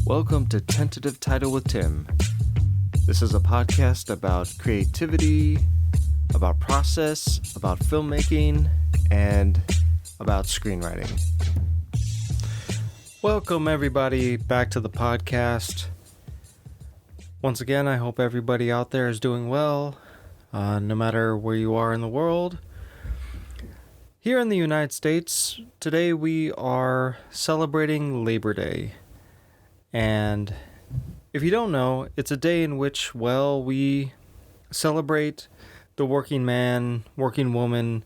Welcome to Tentative Title with Tim. This is a podcast about creativity, about process, about filmmaking, and about screenwriting. Welcome everybody back to the podcast. Once again, I hope everybody out there is doing well, no matter where you are in the world. Here in the United States, today we are celebrating Labor Day. And if you don't know, it's a day in which, we celebrate the working man, working woman,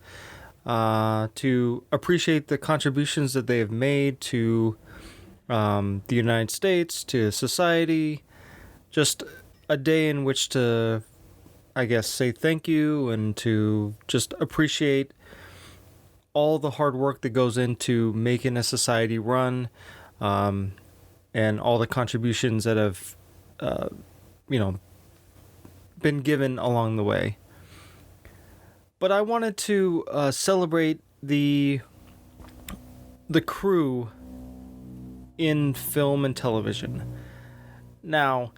to appreciate the contributions that they have made to the United States, to society. Just a day in which to, say thank you and to just appreciate all the hard work that goes into making a society run, and all the contributions that have, been given along the way. But I wanted to celebrate the crew in film and television. Now,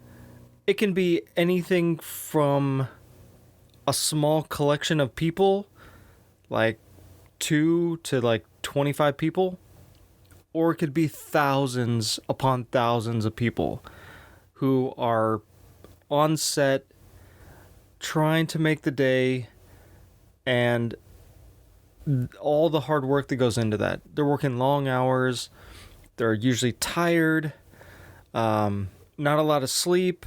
it can be anything from a small collection of people, like 2 to 25 people, or it could be thousands upon thousands of people who are on set trying to make the day, and all the hard work that goes into that. They're working long hours. They're usually tired, not a lot of sleep,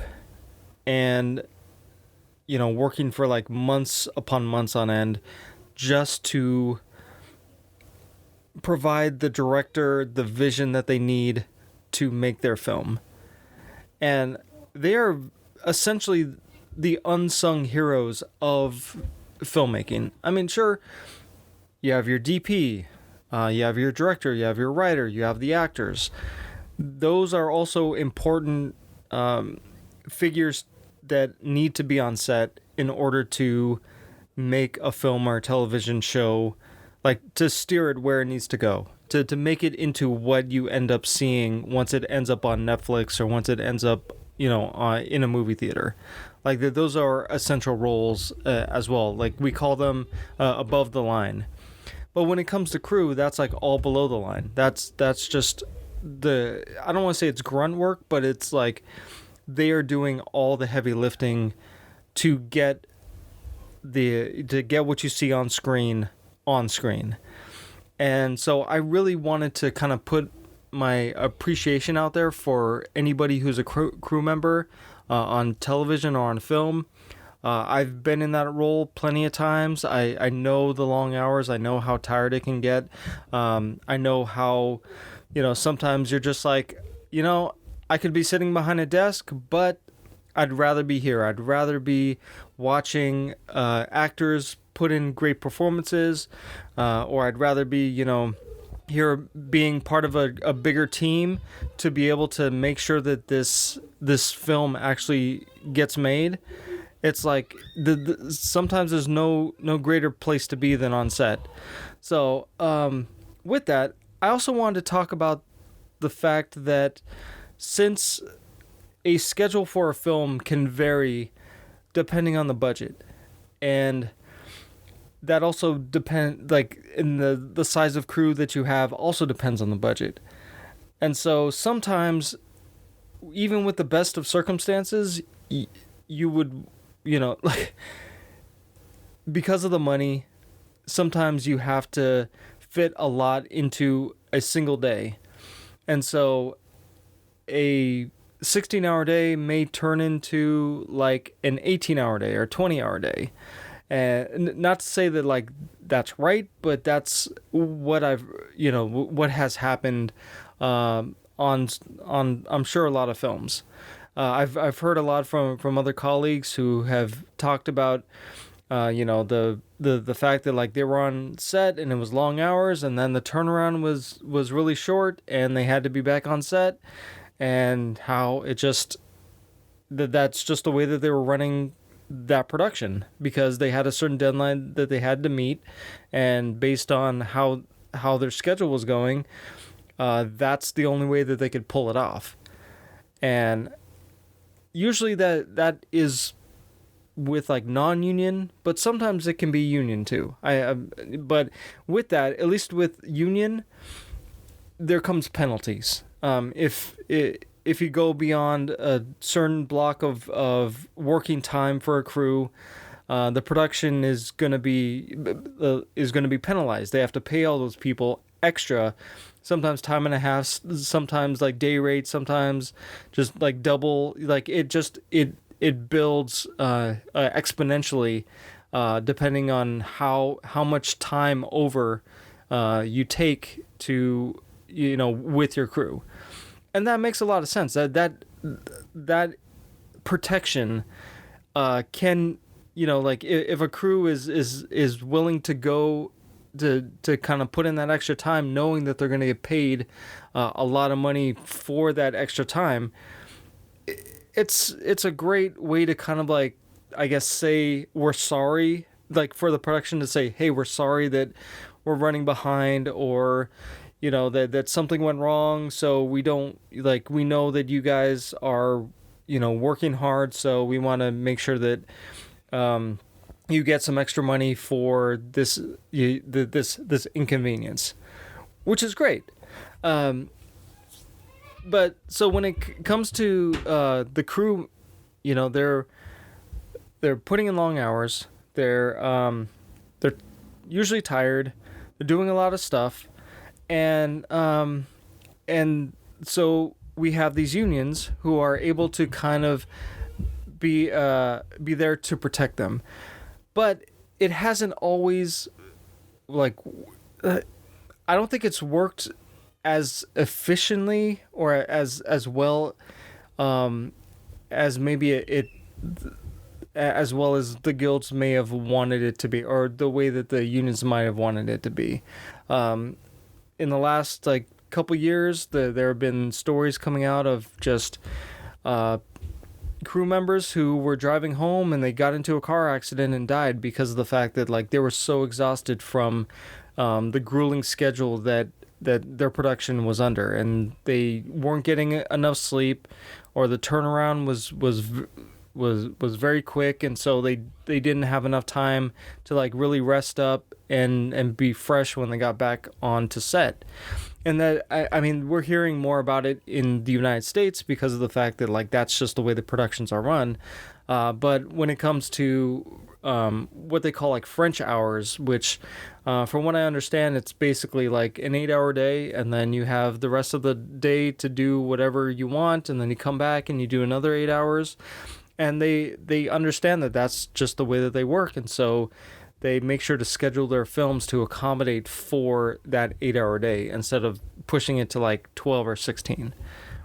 and, working for months upon months on end just to provide the director the vision that they need to make their film. And they are essentially the unsung heroes of filmmaking. I mean, sure, you have your DP, you have your director, you have your writer, you have the actors. Those are also important figures that need to be on set in order to make a film or a television show, to steer it where it needs to go, to make it into what you end up seeing once it ends up on Netflix or once it ends up, in a movie theater. Those are essential roles as well. We call them above the line. But when it comes to crew, that's all below the line. That's just I don't want to say it's grunt work, but it's they are doing all the heavy lifting to get what you see on screen. And so I really wanted to kind of put my appreciation out there for anybody who's a crew member on television or on film. I've been in that role plenty of times. I know the long hours. I know how tired it can get. I know how, sometimes you're just I could be sitting behind a desk, but I'd rather be here. I'd rather be watching actors put in great performances, or I'd rather be, here being part of a bigger team to be able to make sure that this film actually gets made. It's sometimes there's no greater place to be than on set. So with that, I also wanted to talk about the fact that since a schedule for a film can vary depending on the budget, and that also depends, in the size of crew that you have also depends on the budget. And so sometimes, even with the best of circumstances, you would, because of the money, sometimes you have to fit a lot into a single day. And so a 16-hour day may turn into an 18-hour day or 20-hour day. And not to say that that's right, but that's what what has happened on I'm sure a lot of films. I've heard a lot from other colleagues who have talked about the fact that they were on set and it was long hours, and then the turnaround was really short and they had to be back on set, and how it just that's just the way that they were running that production, because they had a certain deadline that they had to meet, and based on how their schedule was going, that's the only way that they could pull it off. And usually that is with like non-union, but sometimes it can be union too. But with that, at least with union, there comes penalties. If you go beyond a certain block of working time for a crew, the production is gonna be penalized. They have to pay all those people extra, sometimes time and a half, sometimes like day rate, sometimes just like double. Like it builds exponentially, depending on how much time over you take to with your crew. And that makes a lot of sense. That protection can, like if a crew is willing to go to kind of put in that extra time, knowing that they're going to get paid a lot of money for that extra time, it's a great way to kind of like, I guess, say we're sorry, like for the production to say, hey, we're sorry that we're running behind, or that something went wrong, so we know that you guys are working hard, so we want to make sure that you get some extra money for this inconvenience, which is great. But so when it comes to the crew, they're putting in long hours. They're usually tired. They're doing a lot of stuff. And so we have these unions who are able to kind of be there to protect them, but it hasn't always, like, I don't think it's worked as efficiently or as well as maybe it as well as the guilds may have wanted it to be, or the way that the unions might have wanted it to be. In the last like couple years, there have been stories coming out of just crew members who were driving home and they got into a car accident and died because of the fact that like they were so exhausted from the grueling schedule that their production was under, and they weren't getting enough sleep, or the turnaround was very quick, and so they didn't have enough time to like really rest up and be fresh when they got back onto set. And that I mean, we're hearing more about it in the United States because of the fact that like that's just the way the productions are run. But when it comes to what they call like French hours, which from what I understand, it's basically like an 8-hour day, and then you have the rest of the day to do whatever you want, and then you come back and you do another 8 hours. And they understand that that's just the way that they work, and so they make sure to schedule their films to accommodate for that 8-hour day instead of pushing it to like 12 or 16,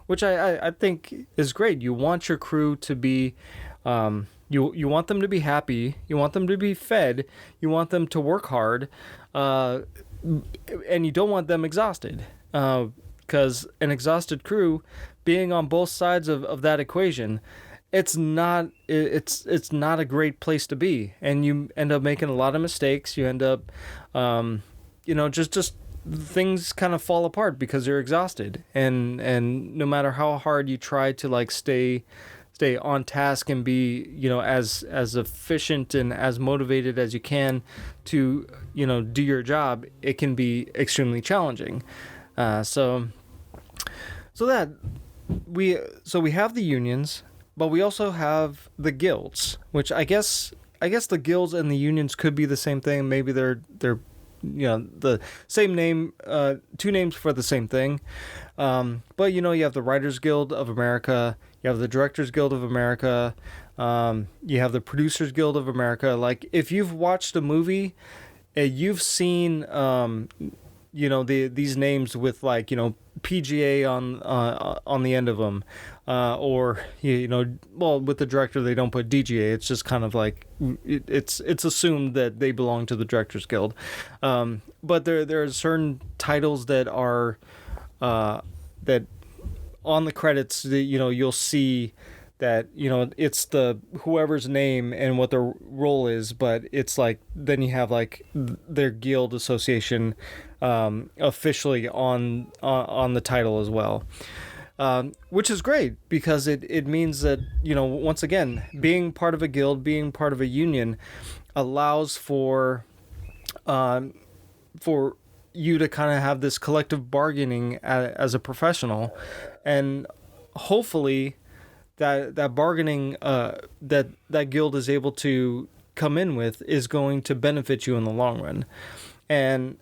which I think is great. You want your crew to be, you want them to be happy, you want them to be fed, you want them to work hard, and you don't want them exhausted, because an exhausted crew, being on both sides of that equation, it's not a great place to be, and you end up making a lot of mistakes. You end up, just things kind of fall apart because you're exhausted, and no matter how hard you try to like stay on task and be as efficient and as motivated as you can to do your job, it can be extremely challenging. So we have the unions. But we also have the guilds, which I guess the guilds and the unions could be the same thing. Maybe they're the same name, two names for the same thing. But you have the Writers Guild of America, you have the Directors Guild of America, you have the Producers Guild of America. Like if you've watched a movie, you've seen these names with like PGA on the end of them, or with the director they don't put DGA. It's just kind of like it's assumed that they belong to the Directors Guild, but there are certain titles that are that on the credits that you'll see that it's the whoever's name and what their role is, but it's like then you have like their guild association officially on the title as well. which is great because it means that, once again, being part of a guild, being part of a union allows for you to kind of have this collective bargaining as a professional, and hopefully that bargaining that guild is able to come in with is going to benefit you in the long run. And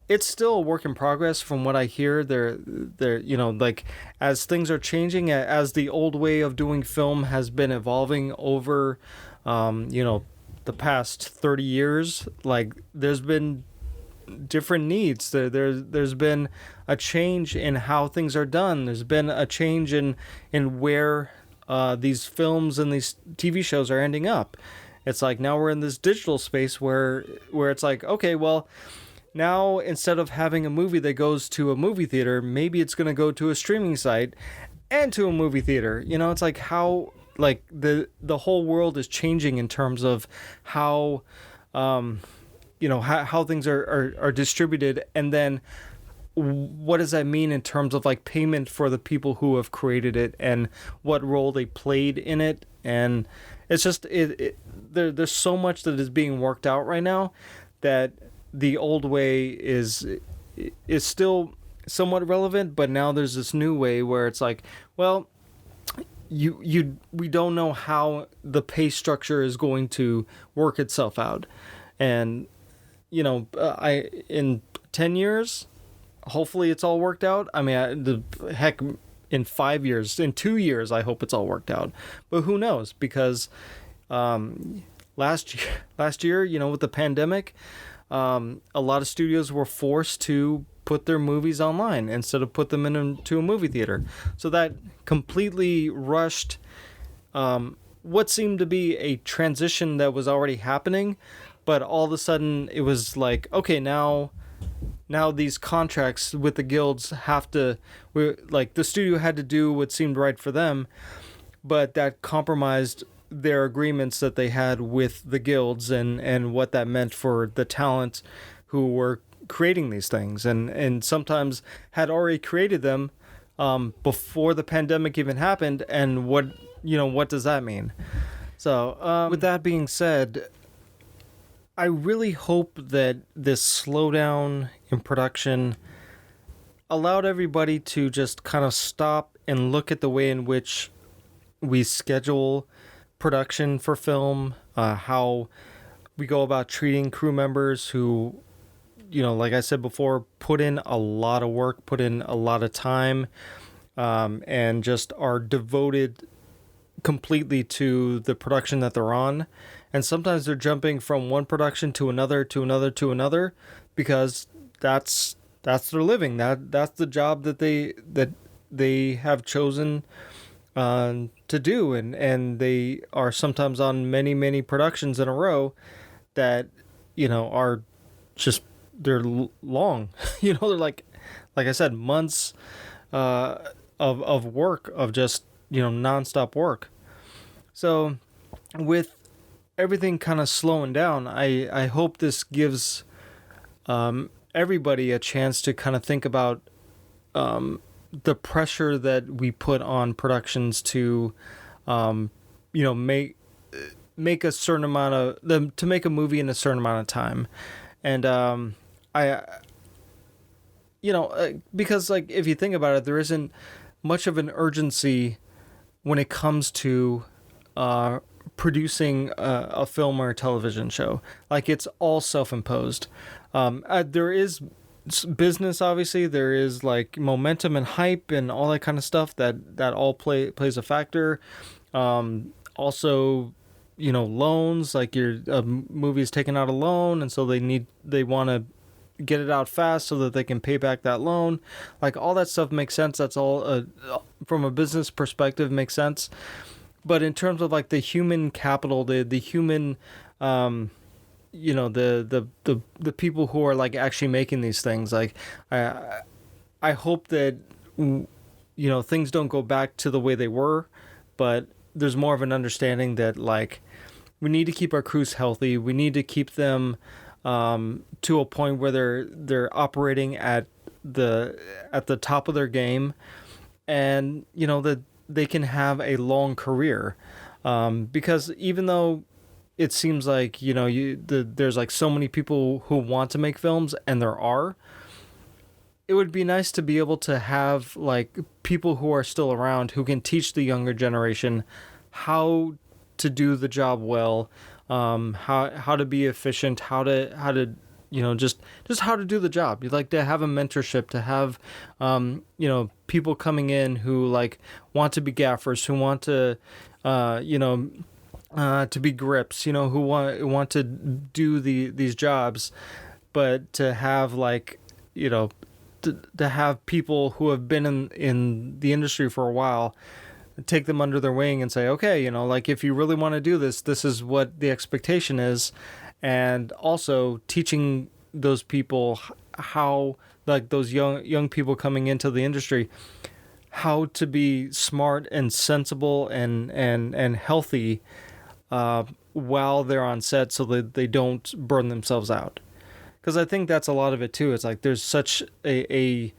it's still a work in progress from what I hear. They're like, as things are changing, as the old way of doing film has been evolving over the past 30 years, like, there's been different needs. There's been a change in how things are done. There's been a change in where these films and these TV shows are ending up. It's like, now we're in this digital space where it's like, okay, well, now instead of having a movie that goes to a movie theater, maybe it's going to go to a streaming site and to a movie theater. It's like how, like, the whole world is changing in terms of how how things are distributed, and then what does that mean in terms of like payment for the people who have created it and what role they played in it. And it's just there's so much that is being worked out right now that the old way is still somewhat relevant, but now there's this new way where it's like, well, we don't know how the pay structure is going to work itself out. And in 10 years, hopefully it's all worked out. I mean, in 5 years, in 2 years, I hope it's all worked out. But who knows? Because last year, with the pandemic, a lot of studios were forced to put their movies online instead of put them into a movie theater. So that completely rushed what seemed to be a transition that was already happening. But all of a sudden, it was like, okay, now these contracts with the guilds the studio had to do what seemed right for them, but that compromised their agreements that they had with the guilds and what that meant for the talent who were creating these things, and sometimes had already created them before the pandemic even happened. And what does that mean? So with that being said, I really hope that this slowdown in production allowed everybody to just kind of stop and look at the way in which we schedule production for film, how we go about treating crew members who, like I said before, put in a lot of work, put in a lot of time, and just are devoted completely to the production that they're on. And sometimes they're jumping from one production to another, because that's their living. That's the job that they have chosen to do, and they are sometimes on many productions in a row that are just, they're long. They're like I said, months of work, of just nonstop work. So with everything kind of slowing down, I hope this gives everybody a chance to kind of think about the pressure that we put on productions to make a certain amount of them, to make a movie in a certain amount of time. And because, like, if you think about it, there isn't much of an urgency when it comes to producing a film or a television show. Like, it's all self-imposed. There is business, obviously. There is like momentum and hype and all that kind of stuff that all plays a factor. Also, loans, like your movie is taking out a loan, and so they want to get it out fast so that they can pay back that loan. Like, all that stuff makes sense. That's all from a business perspective makes sense. But in terms of like the human capital, the human, the people who are like actually making these things, like I hope that things don't go back to the way they were, but there's more of an understanding that, like, we need to keep our crews healthy. We need to keep them to a point where they're operating at the top of their game. and that they can have a long career, because even though it seems like there's like so many people who want to make films, and there are, it would be nice to be able to have like people who are still around who can teach the younger generation how to do the job well, how to be efficient, how to just how to do the job. You'd like to have a mentorship, to have people coming in who like want to be gaffers, who want to to be grips, who want to do these jobs, but to have like to have people who have been in the industry for a while, take them under their wing and say, okay, like if you really want to do this, this is what the expectation is. And also teaching those people how, like those young people coming into the industry, how to be smart and sensible and healthy while they're on set, so that they don't burn themselves out. Because I think that's a lot of it too. It's like there's such a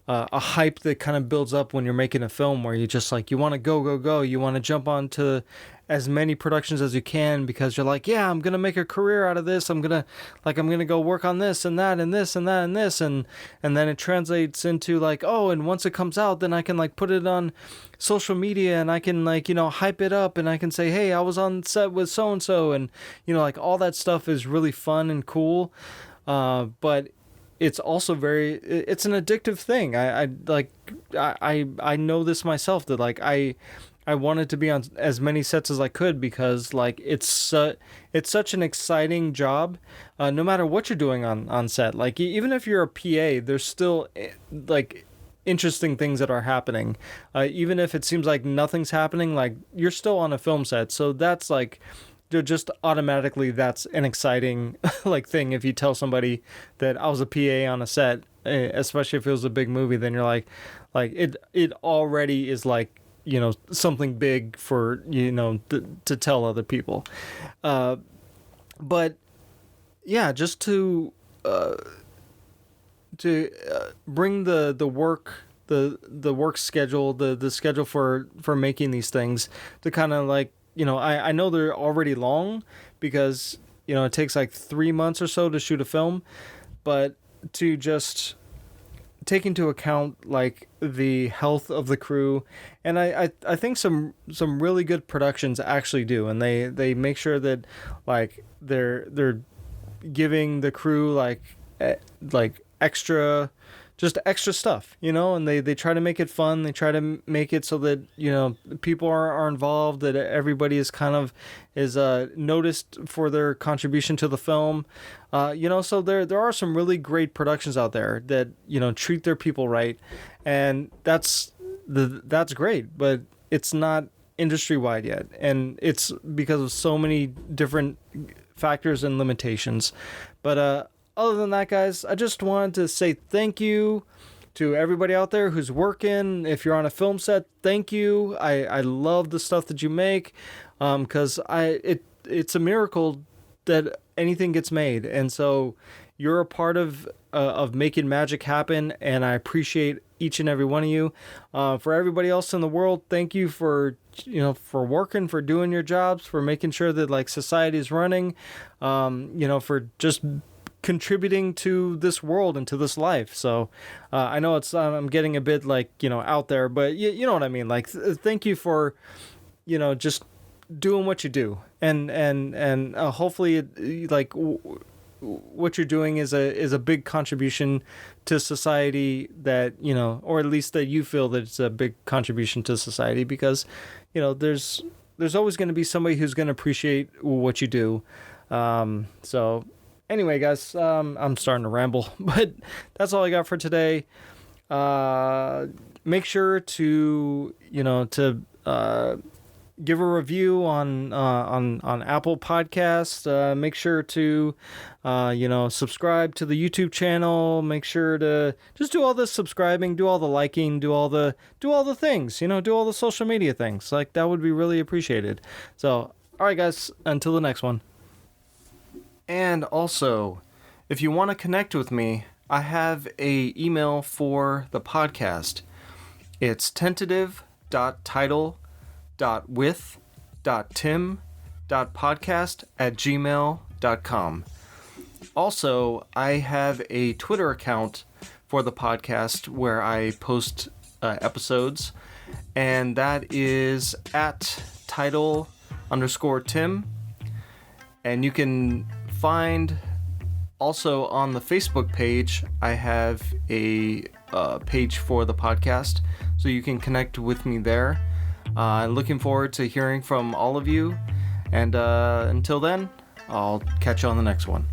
hype that kind of builds up when you're making a film, where you just like, you want to go. You want to jump onto as many productions as you can, because you're like, yeah, I'm going to make a career out of this. I'm going to go work on this and that and this and that and this. And then it translates into like, oh, and once it comes out, then I can like put it on social media, and I can like, hype it up, and I can say, hey, I was on set with so-and-so. And, like all that stuff is really fun and cool. But it's also it's an addictive thing. I know this myself, that like I wanted to be on as many sets as I could, because like it's such an exciting job, no matter what you're doing on set. Like even if you're a PA, there's still like interesting things that are happening. Even if it seems like nothing's happening, like you're still on a film set. So that's like, just automatically, that's an exciting like thing. If you tell somebody that I was a PA on a set, especially if it was a big movie, then you're like it already is like, something big for, to tell other people. But yeah, just to bring the work schedule, the schedule for making these things, to kind of like, I know they're already long, because, it takes like 3 months or so to shoot a film, but to just take into account like the health of the crew. And I think some really good productions actually do. And they make sure that like they're giving the crew like extra stuff, and they try to make it fun. They try to make it so that, people are involved, that everybody is kind of noticed for their contribution to the film. So there are some really great productions out there that, treat their people right. And that's great, but it's not industry wide yet. And it's because of so many different factors and limitations. But, other than that, guys, I just wanted to say thank you to everybody out there who's working. If you're on a film set, thank you. I love the stuff that you make, because it's a miracle that anything gets made. And so you're a part of making magic happen, and I appreciate each and every one of you. For everybody else in the world, thank you for working, for doing your jobs, for making sure that like society is running, for just contributing to this world and to this life. So I know it's I'm getting a bit like out there, but you know what I mean. Like thank you for just doing what you do, and hopefully like what you're doing is a big contribution to society, that or at least that you feel that it's a big contribution to society, because there's always going to be somebody who's going to appreciate what you do. So anyway, guys, I'm starting to ramble, but that's all I got for today. Make sure to give a review on Apple Podcasts. Make sure to subscribe to the YouTube channel. Make sure to just do all the subscribing, do all the liking, do all the things. Do all the social media things. Like that would be really appreciated. So, all right, guys, until the next one. And also, if you want to connect with me, I have an email for the podcast. It's tentative.title.with.tim.podcast@gmail.com. Also, I have a Twitter account for the podcast where I post episodes, and that is at title_Tim. And you can find also on the Facebook page, I have a page for the podcast, so you can connect with me there. Looking forward to hearing from all of you, and until then, I'll catch you on the next one.